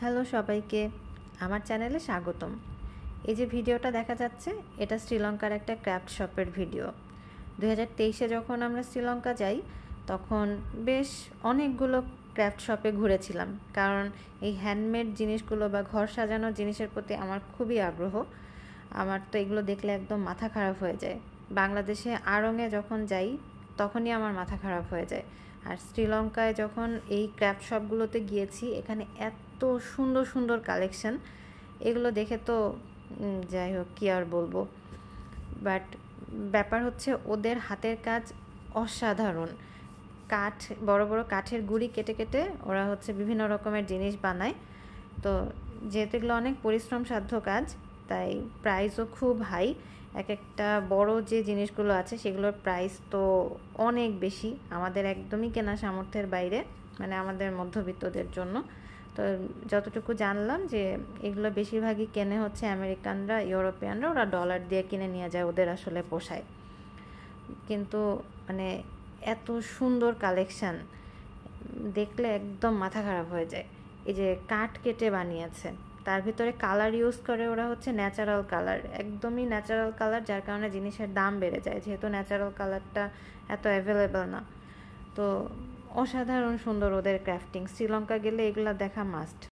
Hello সবাইকে, আমার চ্যানেলে স্বাগতম। এই যে ভিডিওটা দেখা যাচ্ছে, এটা শ্রীলঙ্কার একটা ক্রাফট শপের ভিডিও। 2023-এ যখন আমরা শ্রীলঙ্কা যাই, তখন বেশ অনেকগুলো ক্রাফট শপে ঘুরেছিলাম, কারণ এই হ্যান্ডমেড জিনিসগুলো বা ঘর সাজানোর জিনিসের প্রতি আমার খুবই আগ্রহ। আমার তো এগুলো দেখলে একদম মাথা খারাপ হয়ে যায়। বাংলাদেশে আড়ংয়ে যখন যাই, তখনই আমার মাথা খারাপ হয়ে যায়। আর শ্রীলঙ্কায় যখন এই ক্রাফট শপগুলোতে গিয়েছি, এখানে এত সুন্দর সুন্দর কালেকশন, এগুলো দেখে তো যাই হোক কী আর বলবো। বাট ব্যাপার হচ্ছে ওদের হাতের কাজ অসাধারণ। কাঠ, বড় বড় কাঠের গুঁড়ি কেটে কেটে ওরা হচ্ছে বিভিন্ন রকমের জিনিস বানায়। তো যেহেতু এগুলো অনেক পরিশ্রম সাধ্য কাজ, তাই প্রাইসও খুব হাই। এক একটা বড় যে জিনিসগুলো আছে সেগুলোর প্রাইস তো অনেক বেশি, আমাদের একদমই কেনা সামর্থ্যের বাইরে, মানে আমাদের মধ্যবিত্তদের জন্য। তো যতটুকু জানলাম যে এগুলো বেশিরভাগই কেনে হচ্ছে আমেরিকানরা, ইউরোপিয়ানরা, ওরা ডলার দিয়ে কিনে নিয়ে যায়, ওদের আসলে পোষায়। কিন্তু মানে এত সুন্দর কালেকশান দেখলে একদম মাথা খারাপ হয়ে যায়। এই যে কাঠ কেটে বানিয়েছে, তার ভিতরে কালার ইউজ করে ওরা হচ্ছে ন্যাচারাল কালার, একদমই ন্যাচারাল কালার, যার কারণে জিনিসের দাম বেড়ে যায়, যেহেতু ন্যাচারাল কালারটা এত অ্যাভেলেবেল না। তো অসাধারণ সুন্দর ওদের ক্রাফটিং, শ্রীলঙ্কা গেলে এগুলো দেখা মাস্ট।